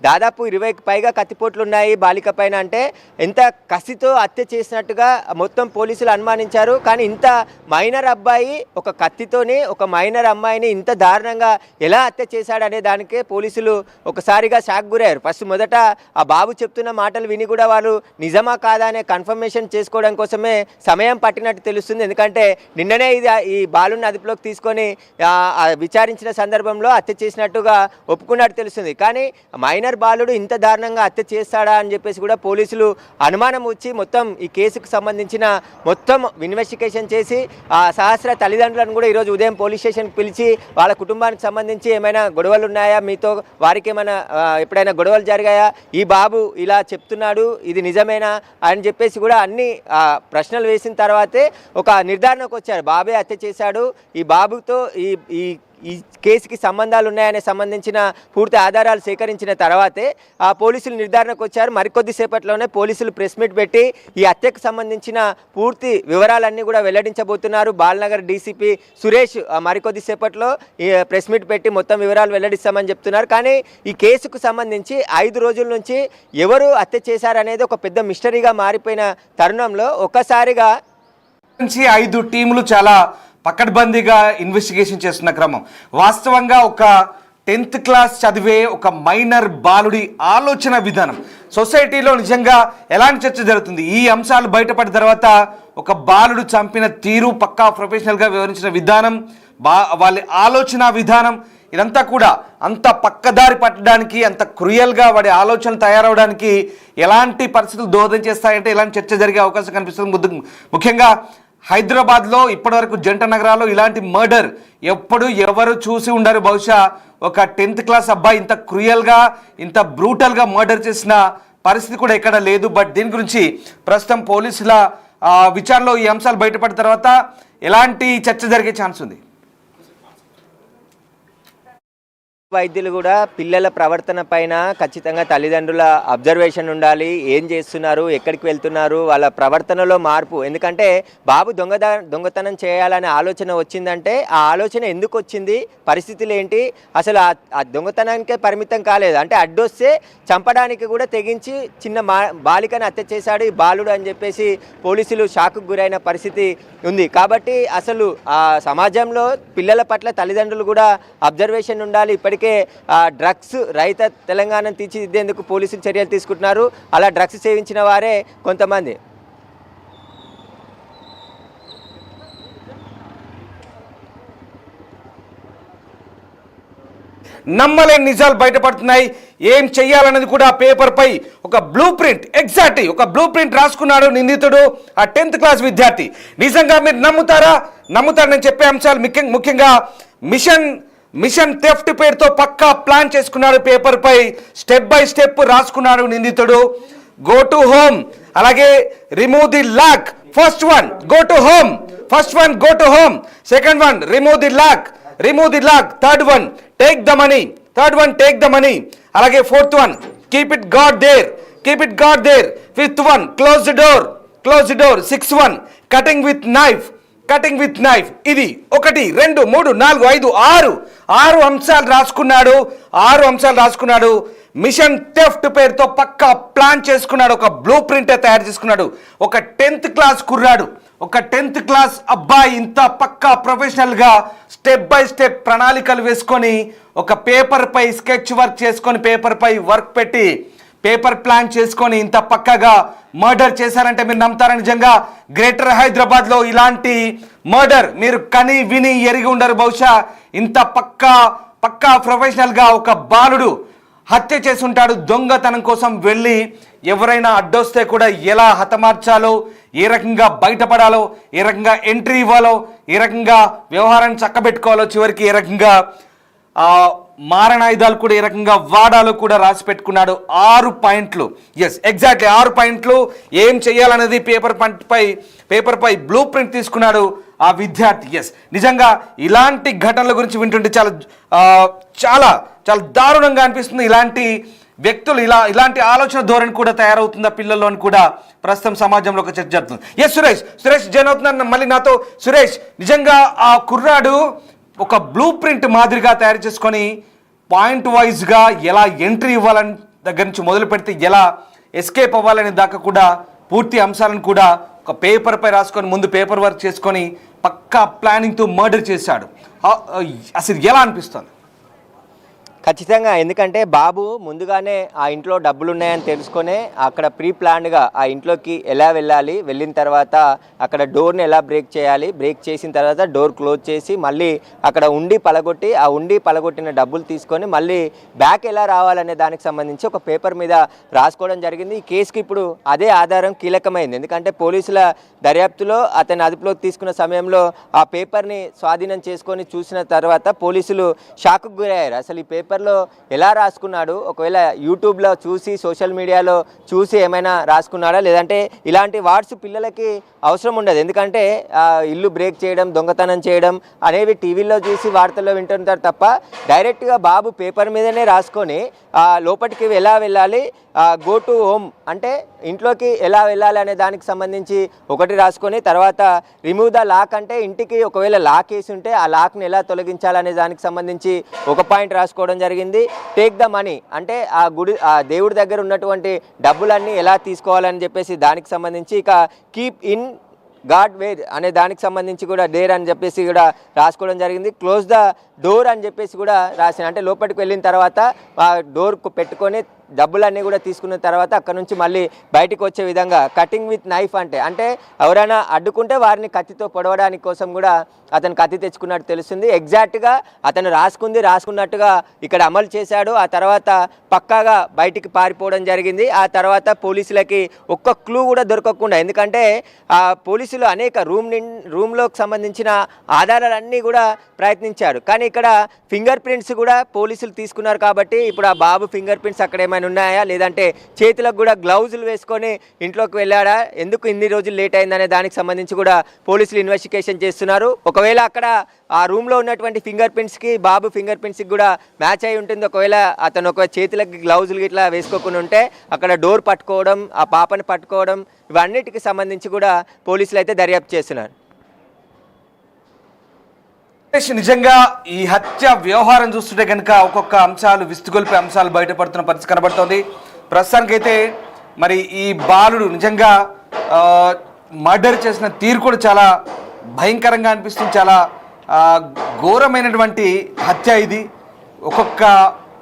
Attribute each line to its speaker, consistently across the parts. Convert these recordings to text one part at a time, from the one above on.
Speaker 1: దాదాపు 20కి పైగా కత్తిపోట్లు ఉన్నాయి బాలిక పైన. అంటే ఎంత కసితో హత్య చేసినట్టుగా మొత్తం పోలీసులు అనుమానించారు. కానీ ఇంత మైనర్ అబ్బాయి ఒక కత్తితోని ఒక మైనర్ అమ్మాయిని ఇంత దారుణంగా ఎలా హత్య చేశాడనే దానికే పోలీసులు ఒకసారిగా షాక్ గురయ్యారు. ఫస్ట్ మొదట ఆ బాబు చెప్తున్న మాటలు విని కూడా వాళ్ళు నిజమా కాదా అనే కన్ఫర్మేషన్ చేసుకోవడం కోసమే సమయం పట్టినట్టు తెలుస్తుంది. ఎందుకంటే నిన్ననే ఈ బాలుని అదుపులోకి తీసుకొని విచారించిన సందర్భంలో హత్య చేసినట్టుగా ఒప్పుకున్నట్టు తెలుస్తుంది. కానీ మైనర్ బాలుడు ఇంత దారుణంగా హత్య చేస్తాడా అని చెప్పేసి కూడా పోలీసులు అనుమానం వచ్చి మొత్తం ఈ కేసుకు సంబంధించిన మొత్తం ఇన్వెస్టిగేషన్ చేసి సహస్ర తల్లిదండ్రులను కూడా ఈరోజు ఉదయం పోలీస్ స్టేషన్కి పిలిచి వాళ్ళ కుటుంబానికి సంబంధించి ఏమైనా గొడవలు ఉన్నాయా, మీతో వారికి ఏమైనా ఎప్పుడైనా గొడవలు జరిగాయా, ఈ బాబు ఇలా చెప్తున్నాడు ఇది నిజమేనా అని చెప్పేసి కూడా అన్ని ప్రశ్నలు వేసిన తర్వాతే ఒక నిర్ధారణకు వచ్చారు. బాబే హత్య చేశాడు, ఈ బాబుతో ఈ కేసుకి సంబంధాలు ఉన్నాయనే సంబంధించిన పూర్తి ఆధారాలు సేకరించిన తర్వాతే పోలీసులు నిర్ధారణకు వచ్చారు. మరికొద్దిసేపట్లోనే పోలీసులు ప్రెస్ మీట్ పెట్టి ఈ హత్యకు సంబంధించిన పూర్తి వివరాలన్నీ కూడా వెల్లడించబోతున్నారు. బాలనగర్ డీసీపీ సురేష్ మరికొద్దిసేపట్లో ఈ ప్రెస్ మీట్ పెట్టి మొత్తం వివరాలు వెల్లడిస్తామని చెప్తున్నారు. కానీ ఈ కేసుకు సంబంధించి 5 రోజుల నుంచి ఎవరు హత్య చేశారనేది ఒక పెద్ద మిస్టరీగా మారిపోయిన తరుణంలో ఒక్కసారిగా
Speaker 2: 5 టీములు చాలా పకడ్బందీగా ఇన్వెస్టిగేషన్ చేస్తున్న క్రమం. వాస్తవంగా ఒక 10th క్లాస్ చదివే ఒక మైనర్ బాలుడి ఆలోచన విధానం సొసైటీలో నిజంగా ఎలాంటి చర్చ జరుగుతుంది. ఈ అంశాలు బయటపడిన తర్వాత ఒక బాలుడు చంపిన తీరు, పక్కా ప్రొఫెషనల్గా వివరించిన విధానం, వాళ్ళ ఆలోచన విధానం, ఇదంతా కూడా అంత పక్కదారి పట్టడానికి, అంత క్రూయల్గా వాడి ఆలోచనలు తయారవడానికి ఎలాంటి పరిస్థితులు దోహదం చేస్తాయంటే ఇలాంటి చర్చ జరిగే అవకాశం కనిపిస్తుంది. ముఖ్యంగా హైదరాబాద్లో ఇప్పటివరకు జంట నగరాల్లో ఇలాంటి మర్డర్ ఎవరు చూసి ఉండరు. బహుశా ఒక 10th క్లాస్ అబ్బాయి ఇంత క్రూయల్గా ఇంత బ్రూటల్గా మర్డర్ చేసిన పరిస్థితి కూడా ఎక్కడ లేదు. బట్ దీని గురించి ప్రస్తుతం పోలీసుల విచారణలో ఈ అంశాలు బయటపడిన తర్వాత ఎలాంటి చర్చ జరిగే ఛాన్స్ ఉంది?
Speaker 1: వైద్యులు కూడా పిల్లల ప్రవర్తన పైన ఖచ్చితంగా తల్లిదండ్రుల అబ్జర్వేషన్ ఉండాలి. ఏం చేస్తున్నారు, ఎక్కడికి వెళ్తున్నారు, వాళ్ళ ప్రవర్తనలో మార్పు. ఎందుకంటే బాబు దొంగతనం చేయాలనే ఆలోచన వచ్చిందంటే ఆ ఆలోచన ఎందుకు వచ్చింది, పరిస్థితులు ఏంటి, అసలు ఆ దొంగతనానికే పరిమితం కాలేదు. అంటే అడ్డొస్తే చంపడానికి కూడా తెగించి చిన్న బాలికను హత్య చేశాడు ఈ బాలుడు అని చెప్పేసి పోలీసులు షాక్కు గురైన పరిస్థితి ఉంది. కాబట్టి అసలు ఆ సమాజంలో పిల్లల పట్ల తల్లిదండ్రులు కూడా అబ్జర్వేషన్ ఉండాలి. ఇప్పటికే డ్రగ్స్ రహిత తెలంగాణను తీర్చిదిద్దేందుకు పోలీసులు చర్యలు తీసుకుంటున్నారు. అలా డ్రగ్స్ సేవించిన వారే కొంతమంది.
Speaker 2: నమ్మలేని నిజాలు బయటపడుతున్నాయి. ఏం చెయ్యాలనేది కూడా పేపర్ పై ఒక బ్లూ ప్రింట్, ఎగ్జాక్ట్లీ ఒక బ్లూ ప్రింట్ రాసుకున్నాడు నిందితుడు, ఆ 10th క్లాస్ విద్యార్థి. నిజంగా మీరు నమ్ముతారని చెప్పే అంశాలు ముఖ్యంగా మిషన్ థెఫ్ట్ పేరుతో పక్కా ప్లాన్ చేసుకున్నాడు. పేపర్ పై స్టెప్ బై స్టెప్ రాసుకున్నాడు నిందితుడు. గో టు హోమ్, అలాగే remove the lock. First one go to home, second one remove the lock, third one take the money, అలాగే fourth one keep it god there, fifth one close the door, sixth one cutting with knife. ఇది 1 2 3 4 5 6 అంశాలు రాసుకున్నాడు. Machine theft పేరుతో పక్కా plan చేసుకున్నాడు. ఒక blue ప్రింటే తయారు చేసుకున్నాడు. ఒక 10th క్లాస్ కుర్రాడు, ఒక 10th క్లాస్ అబ్బాయి ఇంత పక్కా ప్రొఫెషనల్గా స్టెప్ బై స్టెప్ ప్రణాళికలు వేసుకొని ఒక పేపర్ పై స్కెచ్ వర్క్ చేసుకొని పేపర్ పై వర్క్ పెట్టి పేపర్ ప్లాన్ చేసుకొని ఇంత పక్కగా మర్డర్ చేశారంటే మీరు నమ్ముతారా? నిజంగా గ్రేటర్ హైదరాబాద్లో ఇలాంటి మర్డర్ మీరు కని విని ఎరిగి ఉండరు. బహుశా ఇంత పక్కా ప్రొఫెషనల్గా ఒక బాలుడు హత్య చేసి ఉంటాడు. దొంగతనం కోసం వెళ్ళి ఎవరైనా అడ్డొస్తే కూడా ఎలా హతమార్చాలో, ఏ రకంగా బయటపడాలో, ఏ రకంగా ఎంట్రీ ఇవ్వాలో, ఏ రకంగా వ్యవహారాన్ని చక్కబెట్టుకోవాలో, చివరికి ఏ రకంగా మారణాయుధాలు కూడా ఏ రకంగా వాడాలో కూడా రాసి పెట్టుకున్నాడు. 6 పాయింట్లు. ఎస్, ఎగ్జాక్ట్లీ 6 పాయింట్లు. ఏం చేయాలనేది పేపర్ పై బ్లూ ప్రింట్ తీసుకున్నాడు ఆ విద్యార్థి. ఎస్, నిజంగా ఇలాంటి ఘటనల గురించి వింటుంటే చాలా దారుణంగా అనిపిస్తుంది. ఇలాంటి వ్యక్తులు ఇలాంటి ఆలోచన ధోరణి కూడా తయారవుతుందా పిల్లల్లో అని కూడా ప్రస్తుతం సమాజంలో ఒక చర్చ జరుగుతుంది. ఎస్, సురేష్ జాయిన్ అవుతున్నారు మళ్ళీ నాతో. సురేష్, నిజంగా ఆ కుర్రాడు ఒక బ్లూ ప్రింట్ మాదిరిగా తయారు చేసుకొని పాయింట్ వైజ్గా ఎలా ఎంట్రీ ఇవ్వాలని దగ్గర నుంచి మొదలు పెడితే ఎలా ఎస్కేప్ అవ్వాలనే దాకా కూడా పూర్తి అంశాలను కూడా ఒక పేపర్పై రాసుకొని ముందు పేపర్ వర్క్ చేసుకొని పక్కా ప్లానింగ్తో మర్డర్ చేశాడు. అసలు ఎలా అనిపిస్తుంది?
Speaker 1: ఖచ్చితంగా, ఎందుకంటే బాబు ముందుగానే ఆ ఇంట్లో డబ్బులు ఉన్నాయని తెలుసుకొని అక్కడ ప్రీ ప్లాన్డ్గా ఆ ఇంట్లోకి ఎలా వెళ్ళాలి, వెళ్ళిన తర్వాత అక్కడ డోర్ని ఎలా బ్రేక్ చేయాలి, బ్రేక్ చేసిన తర్వాత డోర్ క్లోజ్ చేసి మళ్ళీ అక్కడ ఉండి పలగొట్టి ఆ ఉండి పలగొట్టిన డబ్బులు తీసుకొని మళ్ళీ బ్యాక్ ఎలా రావాలనే దానికి సంబంధించి ఒక పేపర్ మీద రాసుకోవడం జరిగింది. ఈ కేసుకి ఇప్పుడు అదే ఆధారం కీలకమైంది. ఎందుకంటే పోలీసుల దర్యాప్తులో అతని అదుపులోకి తీసుకున్న సమయంలో ఆ పేపర్ని స్వాధీనం చేసుకొని చూసిన తర్వాత పోలీసులు షాక్కు గురయ్యారు. అసలు ఈ పేపర్లో ఎలా రాసుకున్నాడు, ఒకవేళ యూట్యూబ్లో చూసి సోషల్ మీడియాలో చూసి ఏమైనా రాసుకున్నాడా, లేదంటే ఇలాంటి వార్డ్స్ పిల్లలకి అవసరం ఉండదు. ఎందుకంటే ఇల్లు బ్రేక్ చేయడం, దొంగతనం చేయడం అనేవి టీవీలో చూసి వార్తల్లో వింటుంటారు తప్ప డైరెక్ట్గా బాబు పేపర్ మీదనే రాసుకొని లోపలికి ఎలా వెళ్ళాలి, గో టు హోమ్ అంటే ఇంట్లోకి ఎలా వెళ్ళాలి అనే దానికి సంబంధించి ఒకటి రాసుకొని తర్వాత రిమూవ్ ద లాక్ అంటే ఇంటికి ఒకవేళ లాక్ వేసి ఉంటే ఆ లాక్ని ఎలా తొలగించాలనే దానికి సంబంధించి ఒక పాయింట్ రాసుకోవడం జరిగింది. టేక్ ద మనీ అంటే ఆ దేవుడి దగ్గర ఉన్నటువంటి డబ్బులన్నీ ఎలా తీసుకోవాలని చెప్పేసి దానికి సంబంధించి ఇక కీప్ ఇన్ గాడ్ వేర్ అనే దానికి సంబంధించి కూడా డేర్ అని చెప్పేసి కూడా రాసుకోవడం జరిగింది. క్లోజ్ ద డోర్ అని చెప్పేసి కూడా రాసిన, అంటే లోపలికి వెళ్ళిన తర్వాత ఆ డోర్కు పెట్టుకొని డబ్బులన్నీ కూడా తీసుకున్న తర్వాత అక్కడ నుంచి మళ్ళీ బయటకు వచ్చే విధంగా కటింగ్ విత్ నైఫ్ అంటే ఎవరైనా అడ్డుకుంటే వారిని కత్తితో పొడవడానికి కోసం కూడా అతను కత్తి తెచ్చుకున్నట్టు తెలుస్తుంది. ఎగ్జాక్ట్గా అతను రాసుకున్నట్టుగా ఇక్కడ అమలు చేశాడు. ఆ తర్వాత పక్కాగా బయటికి పారిపోవడం జరిగింది. ఆ తర్వాత పోలీసులకి ఒక్క క్లూ కూడా దొరకకుండా, ఎందుకంటే పోలీసులు అనేక రూమ్లోకి సంబంధించిన ఆధారాలన్నీ కూడా ప్రయత్నించారు. కానీ ఇక్కడ ఫింగర్ ప్రింట్స్ కూడా పోలీసులు తీసుకున్నారు. కాబట్టి ఇప్పుడు ఆ బాబు ఫింగర్ ప్రింట్స్ అక్కడ ఏమైనా ఉన్నాయా, లేదంటే చేతులకు కూడా గ్లౌజులు వేసుకొని ఇంట్లోకి వెళ్ళాడా, ఎందుకు ఇన్ని రోజులు లేట్ అయిందనే దానికి సంబంధించి కూడా పోలీసులు ఇన్వెస్టిగేషన్ చేస్తున్నారు. ఒకవేళ అక్కడ ఆ రూమ్లో ఉన్నటువంటి ఫింగర్ ప్రింట్స్కి బాబు ఫింగర్ ప్రింట్స్కి కూడా మ్యాచ్ అయి ఉంటుంది. ఒకవేళ అతను ఒక చేతులకి గ్లౌజులు ఇట్లా వేసుకోకుండా ఉంటే అక్కడ డోర్ పట్టుకోవడం, ఆ పాపని పట్టుకోవడం, ఇవన్నిటికి సంబంధించి కూడా పోలీసులు అయితే దర్యాప్తు చేస్తున్నారు.
Speaker 2: నిజంగా ఈ హత్య వ్యవహారం చూస్తుంటే కనుక ఒక్కొక్క అంశాలు విస్తుగొల్పే అంశాలు బయటపడుతున్న పరిస్థితి కనబడుతోంది. ప్రస్తుతానికైతే మరి ఈ బాలుడు నిజంగా మర్డర్ చేసిన తీరు కూడా చాలా భయంకరంగా అనిపిస్తుంది. చాలా ఘోరమైనటువంటి హత్య ఇది. ఒక్కొక్క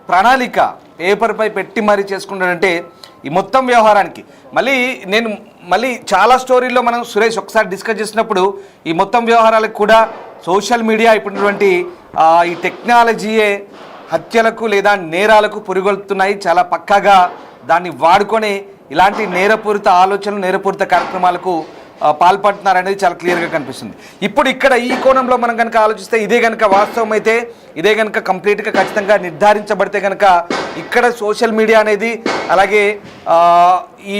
Speaker 2: ప్రణాళిక పేపర్పై పెట్టి మరీ చేసుకుంటాడంటే ఈ మొత్తం వ్యవహారానికి మళ్ళీ చాలా స్టోరీల్లో మనం సురేష్ ఒకసారి డిస్కస్ చేసినప్పుడు ఈ మొత్తం వ్యవహారాలకు కూడా సోషల్ మీడియా ఇప్పుడున్నటువంటి ఈ టెక్నాలజీయే హత్యలకు లేదా నేరాలకు పురిగొల్పుతున్నాయి. చాలా పక్కాగా దాన్ని వాడుకొని ఇలాంటి నేరపూరిత ఆలోచనలు, నేరపూరిత కార్యక్రమాలకు పాల్పడుతున్నారనేది చాలా క్లియర్గా కనిపిస్తుంది. ఇప్పుడు ఇక్కడ ఈ కోణంలో మనం కనుక ఆలోచిస్తే ఇదే కనుక వాస్తవం అయితే, ఇదే కనుక కంప్లీట్గా ఖచ్చితంగా నిర్ధారించబడితే కనుక ఇక్కడ సోషల్ మీడియా అనేది అలాగే ఈ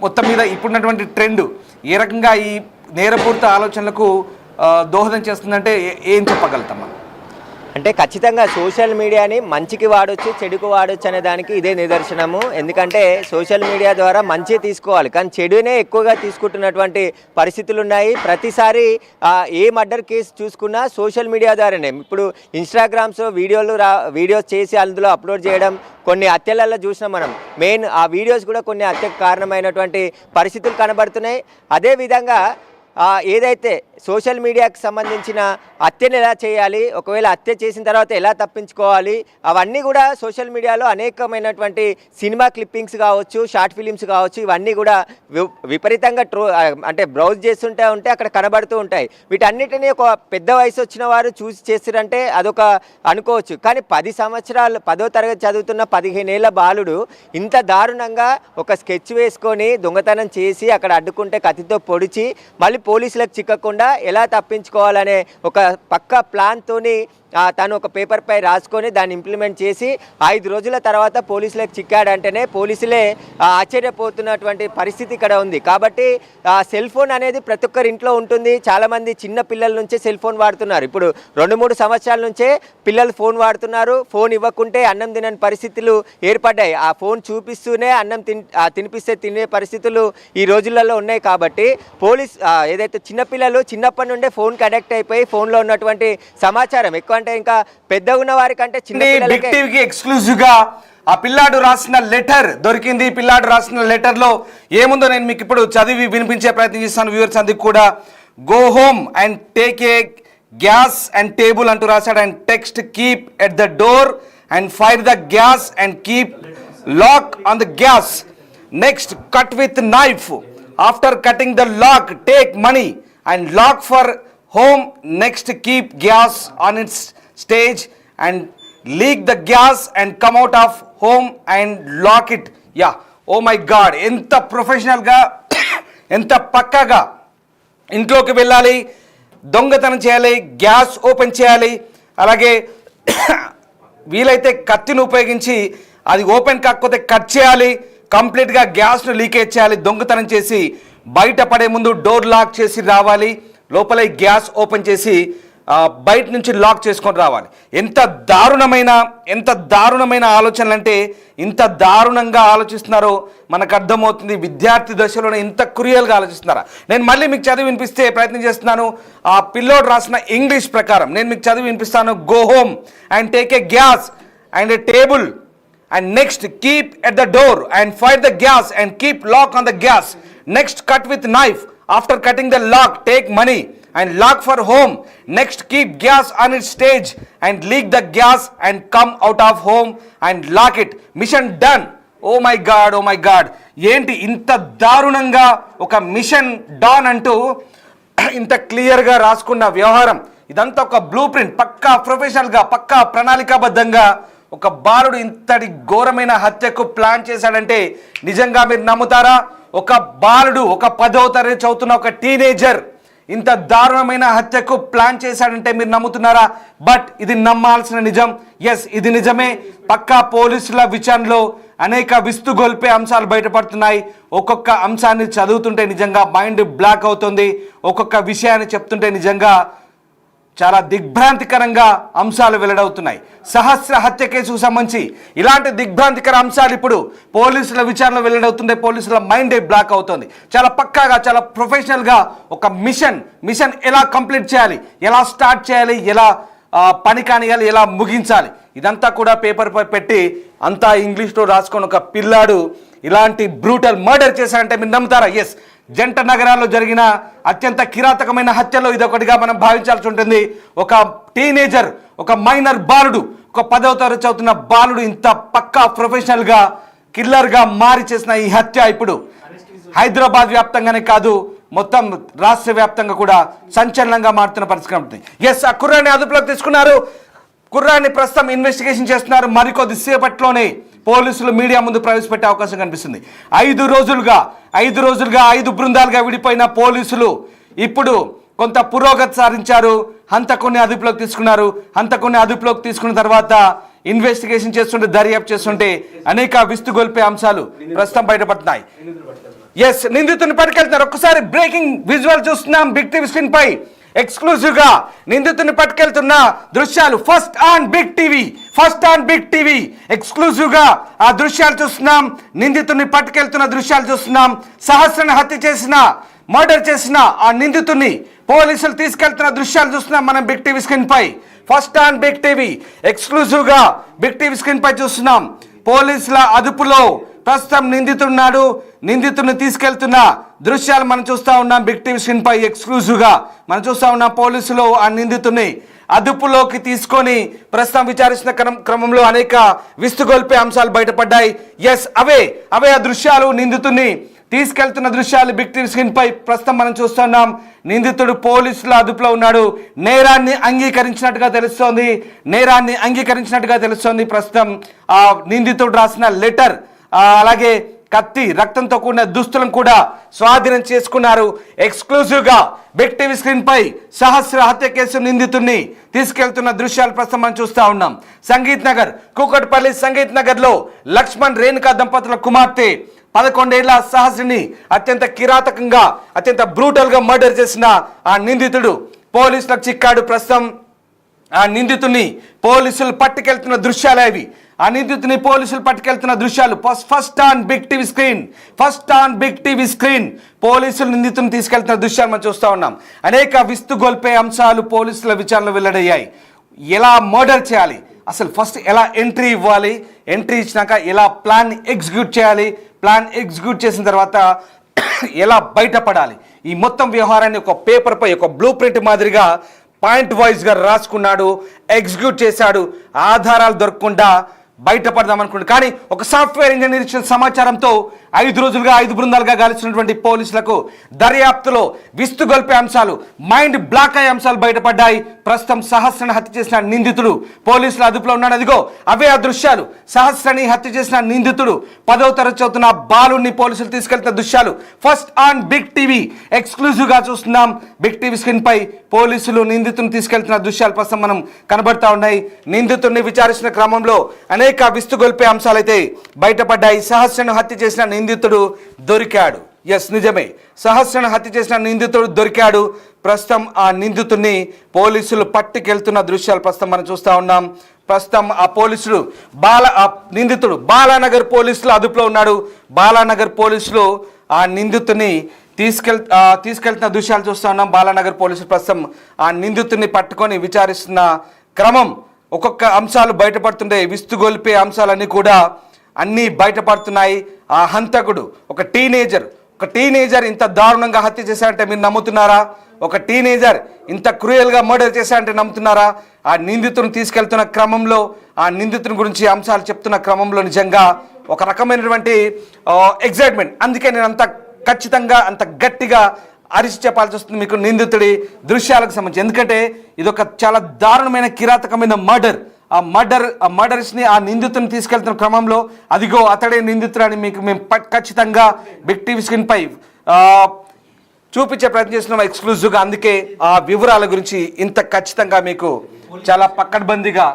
Speaker 2: మొత్తం మీద ఇప్పుడున్నటువంటి ట్రెండ్ ఏ రకంగా ఈ నేరపూరిత ఆలోచనలకు దోహదం చేస్తుందంటే ఏం చెప్పగలుగుతాం మనం?
Speaker 1: అంటే ఖచ్చితంగా సోషల్ మీడియాని మంచికి వాడొచ్చు, చెడుకు వాడొచ్చు అనే దానికి ఇదే నిదర్శనము. ఎందుకంటే సోషల్ మీడియా ద్వారా మంచి తీసుకోవాలి, కానీ చెడునే ఎక్కువగా తీసుకుంటున్నటువంటి పరిస్థితులు ఉన్నాయి. ప్రతిసారి ఏ మర్డర్ కేసు చూసుకున్నా సోషల్ మీడియా ద్వారానే. ఇప్పుడు ఇన్స్టాగ్రామ్స్ వీడియోస్ చేసి అందులో అప్లోడ్ చేయడం, కొన్ని హత్యలలో చూసినాం మనం. మెయిన్ ఆ వీడియోస్ కూడా కొన్ని హత్యకు కారణమైనటువంటి పరిస్థితులు కనబడుతున్నాయి. అదేవిధంగా ఏదైతే సోషల్ మీడియాకి సంబంధించిన హత్యను ఎలా చేయాలి, ఒకవేళ హత్య చేసిన తర్వాత ఎలా తప్పించుకోవాలి, అవన్నీ కూడా సోషల్ మీడియాలో అనేకమైనటువంటి సినిమా క్లిప్పింగ్స్ కావచ్చు, షార్ట్ ఫిలిమ్స్ కావచ్చు, ఇవన్నీ కూడా విపరీతంగా అంటే బ్రౌజ్ చేస్తుంటే అక్కడ కనబడుతూ ఉంటాయి. వీటన్నిటినీ ఒక పెద్ద వయసు వచ్చిన వారు చూసి చేస్తారంటే అదొక అనుకోవచ్చు. కానీ 10వ తరగతి చదువుతున్న 15 ఏళ్ల బాలుడు ఇంత దారుణంగా ఒక స్కెచ్ వేసుకొని దొంగతనం చేసి అక్కడ అడ్డుకుంటే కత్తితో పొడిచి మళ్ళీ పోలీసులకు చిక్కకుండా ఎలా తప్పించుకోవాలనే ఒక పక్కా ప్లాన్తోని తను ఒక పేపర్పై రాసుకొని దాన్ని ఇంప్లిమెంట్ చేసి 5 రోజుల తర్వాత పోలీసులకు చిక్కాడంటేనే పోలీసులే ఆశ్చర్యపోతున్నటువంటి పరిస్థితి ఇక్కడ ఉంది. కాబట్టి సెల్ ఫోన్ అనేది ప్రతి ఒక్కరి ఇంట్లో ఉంటుంది. చాలామంది చిన్న పిల్లల నుంచే సెల్ ఫోన్ వాడుతున్నారు. ఇప్పుడు 2-3 సంవత్సరాల నుంచే పిల్లలు ఫోన్ వాడుతున్నారు. ఫోన్ ఇవ్వకుంటే అన్నం తినని పరిస్థితులు ఏర్పడ్డాయి. ఆ ఫోన్ చూపిస్తూనే అన్నం తినిపిస్తే తినే పరిస్థితులు ఈ రోజులలో ఉన్నాయి. కాబట్టి ఏదైతే చిన్నపిల్లలు చిన్నప్పటి నుండే ఫోన్కి అడిక్ట్ అయిపోయి ఫోన్లో ఉన్నటువంటి సమాచారం ఎక్కువ, అంటే ఇంకా పెద్దగా ఉన్న వారికంటే చిన్న
Speaker 2: ఎక్స్క్లూజివ్ గా ఆ పిల్లాడు రాసిన లెటర్ దొరికింది. పిల్లాడు రాసిన లెటర్లో ఏముందో నేను మీకు ఇప్పుడు చదివి వినిపించే ప్రయత్నం చేస్తాను వ్యూవర్స్ అందుకు కూడా. Go home and take a gas and table అంటూ రాశాడు. And text keep at the door and fire the gas and keep lock on the gas. Next cut with knife. After cutting the lock take money and lock for home. Next keep gas on its stage and leak the gas and come out of home and lock it. Yeah, oh my god, ఎంత ప్రొఫెషనల్గా ఎంత పక్కాగా ఇంట్లోకి వెళ్ళాలి, దొంగతనం చేయాలి, gas open చేయాలి, అలాగే వీలైతే కత్తిని ఉపయోగించి అది ఓపెన్ కాకపోతే కట్ చేయాలి, కంప్లీట్గా గ్యాస్ను లీకేజ్ చేయాలి, దొంగతనం చేసి బయట పడే ముందు డోర్ లాక్ చేసి రావాలి, లోపల గ్యాస్ ఓపెన్ చేసి బయట నుంచి లాక్ చేసుకొని రావాలి. ఎంత దారుణమైన ఆలోచనలు అంటే ఇంత దారుణంగా ఆలోచిస్తున్నారో మనకు అర్థమవుతుంది. విద్యార్థి దశలోనే ఇంత క్రూయల్గా ఆలోచిస్తున్నారా? నేను మళ్ళీ మీకు చదివి వినిపిస్తే ప్రయత్నం చేస్తున్నాను. ఆ పిల్లోడు రాసిన ఇంగ్లీష్ ప్రకారం నేను మీకు చదివి వినిపిస్తాను. Go home and take a gas and a table and next keep at the door and fire the gas and keep lock on the gas. Next cut with knife. After cutting the lock, take money and lock for home. Next, keep gas on its stage and leak the gas and come out of home and lock it. Mission done. Oh my God. ఏంటి ఇంత దారుణంగా ఒక machine don అంటూ ఇంత క్లియర్గా రాసుకున్న వ్యవహారం. ఇదంతా ఒక బ్లూ ప్రింట్, పక్కా ప్రొఫెషనల్గా, పక్కా ప్రణాళికాబద్ధంగా ఒక బాలుడు ఇంతటి ఘోరమైన హత్యకు ప్లాన్ చేశాడంటే నిజంగా మీరు నమ్ముతారా? ఒక బాలుడు, ఒక 10వ తరగతి చదువుతున్న ఒక టీనేజర్ ఇంత దారుణమైన హత్యకు ప్లాన్ చేశాడంటే మీరు నమ్ముతున్నారా? బట్ ఇది నమ్మాల్సిన నిజం. ఎస్, ఇది నిజమే. పక్కా పోలీసుల విచారణలో అనేక విస్తుగొల్పే అంశాలు బయటపడుతున్నాయి. ఒక్కొక్క అంశాన్ని చదువుతుంటే నిజంగా మైండ్ బ్లాక్ అవుతుంది. ఒక్కొక్క విషయాన్ని చెప్తుంటే నిజంగా చాలా దిగ్భ్రాంతికరంగా అంశాలు వెల్లడవుతున్నాయి. సహస్ర హత్య కేసుకు సంబంధించి ఇలాంటి దిగ్భ్రాంతికర అంశాలు ఇప్పుడు పోలీసుల విచారణలో వెల్లడవుతుంటే పోలీసుల మైండే బ్లాక్ అవుతుంది. చాలా పక్కాగా, చాలా ప్రొఫెషనల్గా ఒక మిషన్ ఎలా కంప్లీట్ చేయాలి, ఎలా స్టార్ట్ చేయాలి, ఎలా పని కానియాలి, ఎలా ముగించాలి, ఇదంతా కూడా పేపర్ పై పెట్టి అంతా ఇంగ్లీష్లో రాసుకొని ఒక పిల్లాడు ఇలాంటి బ్రూటల్ మర్డర్ చేశారంటే మీరు నమ్ముతారా? ఎస్, జంట నగరాల్లో జరిగిన అత్యంత కిరాతకమైన హత్యలో ఇదొకటిగా మనం భావించాల్సి ఉంటుంది. ఒక టీనేజర్, ఒక మైనర్ బాలుడు, ఒక 10వ తరగతి చదువుతున్న బాలుడు ఇంత పక్కా ప్రొఫెషనల్గా కిల్లర్గా మారి చేసిన ఈ హత్య ఇప్పుడు హైదరాబాద్ వ్యాప్తంగానే కాదు, మొత్తం రాష్ట్ర వ్యాప్తంగా కూడా సంచలనంగా మారుతున్న పరిస్థితి ఉంటుంది. ఎస్, ఆ కుర్రాన్ని అదుపులోకి తీసుకున్నారు. కుర్రాన్ని ప్రస్తుతం ఇన్వెస్టిగేషన్ చేస్తున్నారు. మరికొద్ది సేపట్లోనే పోలీసులు మీడియా ముందు ప్రవేశపెట్టే అవకాశం కనిపిస్తుంది. 5 రోజులుగా 5 బృందాలుగా విడిపోయిన పోలీసులు ఇప్పుడు కొంత పురోగతి సాధించారు. హంతకుని అదుపులోకి తీసుకున్నారు. హంతకుని అదుపులోకి తీసుకున్న తర్వాత ఇన్వెస్టిగేషన్ చేస్తుంటే, దర్యాప్తు చేస్తుంటే అనేక విస్తుగొల్పే అంశాలు ప్రస్తుతం బయటపడుతున్నాయి. ఎస్, నిందితుని పట్టుకెళ్తున్నారు. ఒక్కసారి బ్రేకింగ్ విజువల్ చూస్తున్నాం బిగ్ టీవీ స్క్రీన్ పై. ఎక్స్క్లూజివ్ గా నిందితుని పట్టుకెళ్తున్న దృశ్యాలు first on big TV exclusive గా ఆ దృశ్యాలు చూస్తున్నాం. నిందితుని పట్టుకెళ్తున్న దృశ్యాలు చూస్తున్నాం. సహస్రని హత్య చేసిన, మర్డర్ చేసిన ఆ నిందితుని పోలీసులు తీసుకెళ్తున్న దృశ్యాలు చూస్తున్నాం మనం బిగ్ టీవీ స్క్రీన్ పై. First on big TV exclusive గా బిగ్ టీవీ స్క్రీన్ పై చూస్తున్నాం. పోలీసుల అదుపులో ప్రస్తుతం నిందితున్నాడు. నిందితుడిని తీసుకెళ్తున్న దృశ్యాలు మనం చూస్తూ ఉన్నాం బిగ్ టీవీ స్క్రీన్ పై. ఎక్స్క్లూజివ్గా మనం చూస్తూ ఉన్నాం. పోలీసులు ఆ నిందితుడిని అదుపులోకి తీసుకొని ప్రస్తుతం విచారిస్తున్న క్రమంలో అనేక విస్తుగొల్పే అంశాలు బయటపడ్డాయి. ఎస్, అవే ఆ దృశ్యాలు, నిందితుడిని తీసుకెళ్తున్న దృశ్యాలు బిగ్ టీవీ స్క్రీన్ పై ప్రస్తుతం మనం చూస్తున్నాం. నిందితుడు పోలీసుల అదుపులో ఉన్నాడు. నేరాన్ని అంగీకరించినట్టుగా తెలుస్తోంది. ప్రస్తుతం ఆ నిందితుడు రాసిన లెటర్, అలాగే కత్తి, రక్తంతో కూడిన దుస్తులను కూడా స్వాధీనం చేసుకున్నారు. ఎక్స్క్లూజివ్గా బిగ్ టీవీ స్క్రీన్ పై సహస్ర హత్య కేసు నిందితుడిని తీసుకెళ్తున్న దృశ్యాలు ప్రస్తుతం మనం చూస్తూ ఉన్నాం. సంగీత్ నగర్, కూకట్పల్లి సంగీత్ నగర్లో లక్ష్మణ్, రేణుకా దంపతుల కుమార్తె 11 ఏళ్ల సహస్రిని అత్యంత కిరాతకంగా, అత్యంత బ్రూటల్గా మర్డర్ చేసిన ఆ నిందితుడు పోలీసులకు చిక్కాడు. ప్రస్తుతం ఆ నిందితుడిని పోలీసులు పట్టుకెళ్తున్న దృశ్యాలు అవి. ఆ నిందితుని పోలీసులు పట్టుకెళ్తున్న దృశ్యాలు first on big TV screen పోలీసులు నిందితుని తీసుకెళ్తున్న దృశ్యాలు మనం చూస్తూ ఉన్నాం. అనేక విస్తుగొల్పే అంశాలు పోలీసుల విచారణలో వెల్లడయ్యాయి. ఎలా మర్డర్ చేయాలి, అసలు ఫస్ట్ ఎలా ఎంట్రీ ఇవ్వాలి, ఎంట్రీ ఇచ్చినాక ఎలా ప్లాన్ ఎగ్జిక్యూట్ చేయాలి, ప్లాన్ ఎగ్జిక్యూట్ చేసిన తర్వాత ఎలా బయటపడాలి, ఈ మొత్తం వ్యవహారాన్ని ఒక పేపర్పై ఒక బ్లూ ప్రింట్ మాదిరిగా పాయింట్ వైజ్గా రాసుకున్నాడు, ఎగ్జిక్యూట్ చేశాడు. ఆధారాలు దొరకకుండా బయటపడదాం అనుకుంటు, కానీ ఒక సాఫ్ట్వేర్ ఇంజనీర్ ఇచ్చిన సమాచారంతో 5 రోజులుగా 5 బృందాలుగా గాలిస్తున్నటువంటి పోలీసులకు దర్యాప్తులో విస్తుగొల్పే అంశాలు, మైండ్ బ్లాక్ అయ్యే అంశాలు బయటపడ్డాయి. ప్రస్తుతం సహస్రని హత్య చేసిన నిందితుడు పోలీసుల అదుపులో ఉన్నాడు. అదిగో అవే ఆ దృశ్యాలు. సహస్రని హత్య చేసిన నిందితుడు 10వ తరగతి చదువుతున్న బాలుడిని పోలీసులు తీసుకెళ్తున్న దృశ్యాలు first on big TV exclusive గా చూస్తున్నాం. బిగ్ టీవీ స్క్రీన్ పై పోలీసులు నిందితుడిని తీసుకెళ్తున్న దృశ్యాలు ప్రస్తుతం మనం కనబడతా ఉన్నాయి. నిందితుడిని విచారిస్తున్న క్రమంలో అనేక విస్తుగొల్పే అంశాలైతే బయటపడ్డాయి. సహస్రను హత్య చేసిన నిందితుడు దొరికాడు. ఎస్, నిజమే, సహస్రను హత్య చేసిన నిందితుడు దొరికాడు. ప్రస్తుతం ఆ నిందితుడిని పోలీసులు పట్టుకెళ్తున్న దృశ్యాలు ప్రస్తుతం మనం చూస్తూ ఉన్నాం. ప్రస్తుతం ఆ పోలీసులు నిందితుడు బాలానగర్ పోలీసులు అదుపులో ఉన్నాడు. బాలానగర్ పోలీసులు ఆ నిందితుడిని తీసుకెళ్తున్న దృశ్యాలు చూస్తూ ఉన్నాం. బాలానగర్ పోలీసులు ప్రస్తుతం ఆ నిందితుడిని పట్టుకొని విచారిస్తున్న క్రమం, ఒక్కొక్క అంశాలు బయటపడుతుండే, విస్తుగొల్పే అంశాలన్నీ కూడా అన్నీ బయటపడుతున్నాయి. ఆ హంతకుడు ఒక టీనేజర్ ఇంత దారుణంగా హత్య చేశారంటే మీరు నమ్ముతున్నారా? ఒక టీనేజర్ ఇంత క్రూయల్గా మర్డర్ చేశారంటే నమ్ముతున్నారా? ఆ నిందితుని తీసుకెళ్తున్న క్రమంలో, ఆ నిందితుని గురించి అంశాలు చెప్తున్న క్రమంలో నిజంగా ఒక రకమైనటువంటి ఎగ్జైట్మెంట్. అందుకే నేను అంత ఖచ్చితంగా అంత గట్టిగా అరిచి చెప్పాల్సి వస్తుంది మీకు నిందితుడి దృశ్యాలకు సంబంధించి. ఎందుకంటే ఇది ఒక చాలా దారుణమైన కిరాతకమైన మర్డర్. ఆ మర్డర్స్ని ఆ నిందితుని తీసుకెళ్తున్న క్రమంలో అదిగో అతడే నిందితుడు అని మీకు మేము ఖచ్చితంగా బిగ్ టీవీ స్క్రీన్ పై చూపించే ప్రయత్నం చేస్తున్నాం ఎక్స్క్లూజివ్గా. అందుకే ఆ వివరాల గురించి ఇంత ఖచ్చితంగా మీకు చాలా పక్కడ్బందీగా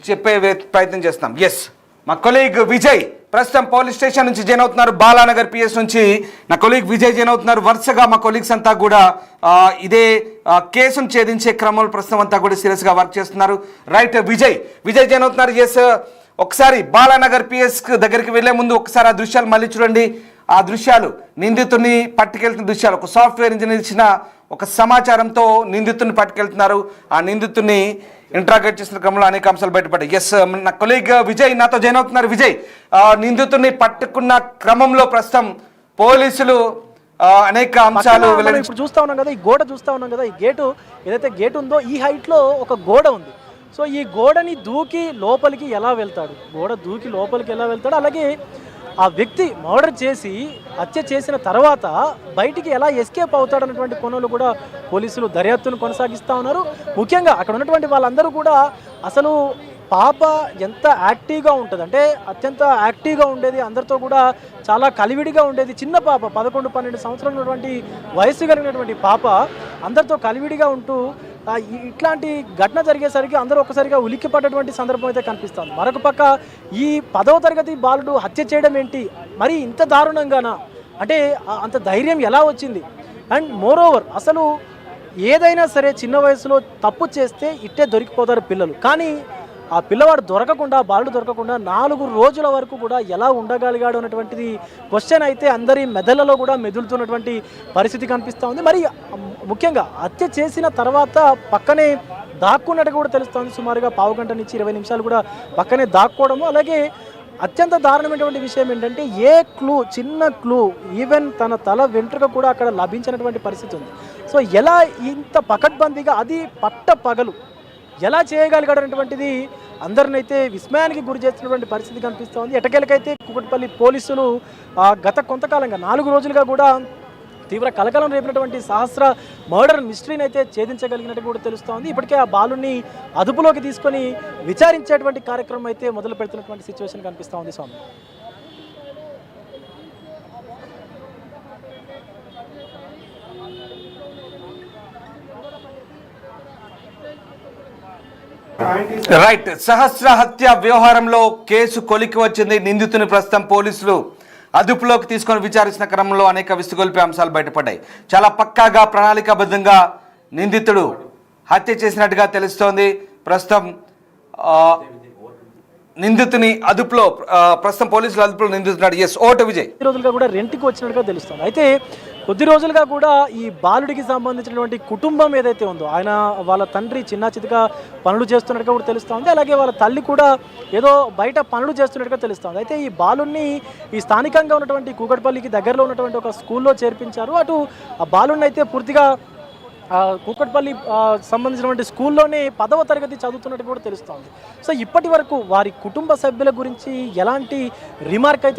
Speaker 2: చెప్పే ప్రయత్నం చేస్తాం. ఎస్, మా కొలీగ్ విజయ్ ప్రస్తుతం పోలీస్ స్టేషన్ నుంచి జాయిన్ అవుతున్నారు. బాలానగర్ పిఎస్ నుంచి నా కొలీగ్ విజయ్ జాయిన్ అవుతున్నారు. వరుసగా మా కొలీగ్స్ అంతా కూడా ఇదే కేసును ఛేదించే క్రమంలో ప్రస్తుతం అంతా కూడా సీరియస్గా వర్క్ చేస్తున్నారు. రైట్, విజయ్ జాయిన్ అవుతున్నారు. ఎస్, ఒకసారి బాలానగర్ పిఎస్ దగ్గరికి వెళ్లే ముందు ఒకసారి ఆ దృశ్యాలు మళ్ళీ చూడండి. ఆ దృశ్యాలు నిందితుడిని పట్టుకెళ్తున్న దృశ్యాలు. ఒక సాఫ్ట్వేర్ ఇంజనీర్ ఇచ్చిన ఒక సమాచారంతో నిందితుడిని పట్టుకెళ్తున్నారు. ఆ నిందితుడిని ఇంట్రాగేట్ చేసిన క్రమంలో అనేక అంశాలు బయటపడ్డాయి. ఎస్, నా కొలీగ్ విజయ్ నాతో జాయిన్ అవుతున్నారు. విజయ్, నిందితుడిని పట్టుకున్న క్రమంలో ప్రస్తుతం పోలీసులు అనేక అంశాలు
Speaker 3: ఇప్పుడు చూస్తా ఉన్నాం కదా, ఈ గోడ చూస్తా ఉన్నాం కదా, ఈ గేటు ఏదైతే గేట్ ఉందో ఈ హైట్ లో ఒక గోడ ఉంది. సో ఈ గోడని దూకి లోపలికి ఎలా వెళ్తాడు, గోడ దూకి లోపలికి ఎలా వెళ్తాడు, అలాగే ఆ వ్యక్తి మర్డర్ చేసి హత్య చేసిన తర్వాత బయటికి ఎలా ఎస్కేప్ అవుతాడన్నటువంటి కోణంలో కూడా పోలీసులు దర్యాప్తును కొనసాగిస్తూ ఉన్నారు. ముఖ్యంగా అక్కడ ఉన్నటువంటి వాళ్ళందరూ కూడా అసలు పాప ఎంత యాక్టివ్గా ఉంటుంది అంటే అత్యంత యాక్టివ్గా ఉండేది, అందరితో కూడా చాలా కలివిడిగా ఉండేది. చిన్న పాప 11-12 సంవత్సరాలు ఉన్నటువంటి వయసు కలిగినటువంటి పాప అందరితో కలివిడిగా ఉంటూ ఇట్లాంటి ఘటన జరిగేసరికి అందరూ ఒక్కసారిగా ఉలిక్కిపడ్డటువంటి సందర్భం అయితే కనిపిస్తుంది. మరొక పక్క ఈ 10వ తరగతి బాలుడు హత్య చేయడం ఏంటి, మరి ఇంత దారుణంగానా అంటే అంత ధైర్యం ఎలా వచ్చింది? అండ్ మోరోవర్ అసలు ఏదైనా సరే చిన్న వయసులో తప్పు చేస్తే ఇట్టే దొరికిపోతారు పిల్లలు, కానీ ఆ పిల్లవాడు దొరకకుండా, బాలుడు దొరకకుండా 4 రోజుల వరకు కూడా ఎలా ఉండగలిగాడు అన్నటువంటిది క్వశ్చన్ అయితే అందరి మెదళ్ళలో కూడా మెదులుతున్నటువంటి పరిస్థితి కనిపిస్తూ ఉంది. మరి ముఖ్యంగా హత్య చేసిన తర్వాత పక్కనే దాక్కున్నట్టు కూడా తెలుస్తుంది. సుమారుగా 15 గంటల నుంచి 20 నిమిషాలు కూడా పక్కనే దాక్కోవడము. అలాగే అత్యంత దారుణమైనటువంటి విషయం ఏంటంటే ఏ క్లూ, చిన్న క్లూ, ఈవెన్ తన తల వెంట్రుక కూడా అక్కడ లభించినటువంటి పరిస్థితి ఉంది. సో ఎలా ఇంత పకడ్బందీగా, అది పట్ట పగలు ఎలా చేయగలిగాడనేటువంటిది అందరినైతే విస్మయానికి గురి చేస్తున్నటువంటి పరిస్థితి కనిపిస్తూ ఉంది. ఎటకేలకైతే కూకట్పల్లి పోలీసులు గత కొంతకాలంగా 4 రోజులుగా కూడా తీవ్ర కలకలం రేపినటువంటి సహస్ర మర్డర్ మిస్టరీని అయితే ఛేదించగలిగినట్టు కూడా తెలుస్తోంది. ఇప్పటికే ఆ బాలుని అదుపులోకి తీసుకొని విచారించేటువంటి కార్యక్రమం అయితే మొదలు పెడుతున్నటువంటి సిచ్యువేషన్ కనిపిస్తూ ఉంది. స్వామి,
Speaker 2: రైట్, సహస్ర హత్య వ్యవహారంలో కేసు కొలికి వచ్చింది. నిందితుని ప్రస్తుతం పోలీసులు అదుపులోకి తీసుకొని విచారించిన క్రమంలో అనేక విస్తుగొల్పే అంశాలు బయటపడ్డాయి. చాలా పక్కాగా ప్రణాళికాబద్ధంగా నిందితుడు హత్య చేసినట్టుగా తెలుస్తోంది. ప్రస్తుతం నిందితుని అదుపులో ప్రస్తుతం పోలీసులు అదుపులో నిందితున్నాడు. Yes, vote Vijay.
Speaker 3: కొద్ది రోజులుగా కూడా రెంట్కి వచ్చినట్టుగా తెలుస్తుంది. అయితే కొద్ది రోజులుగా కూడా ఈ బాలుడికి సంబంధించినటువంటి కుటుంబం ఏదైతే ఉందో ఆయన వాళ్ళ తండ్రి చిన్న చితగా పనులు చేస్తున్నట్టుగా కూడా తెలుస్తుంది. అలాగే వాళ్ళ తల్లి కూడా ఏదో బయట పనులు చేస్తున్నట్టుగా తెలుస్తుంది. అయితే ఈ బాలుడిని ఈ స్థానికంగా ఉన్నటువంటి కూకట్పల్లికి దగ్గరలో ఉన్నటువంటి ఒక స్కూల్లో చేర్పించారు. అటు ఆ బాలుడిని అయితే పూర్తిగా కూకట్పల్లి సంబంధించినటువంటి స్కూల్లోనే 10వ తరగతి చదువుతున్నట్టు కూడా తెలుస్తోంది. సో ఇప్పటి వరకు వారి కుటుంబ సభ్యుల గురించి ఎలాంటి రిమార్క్ అయితే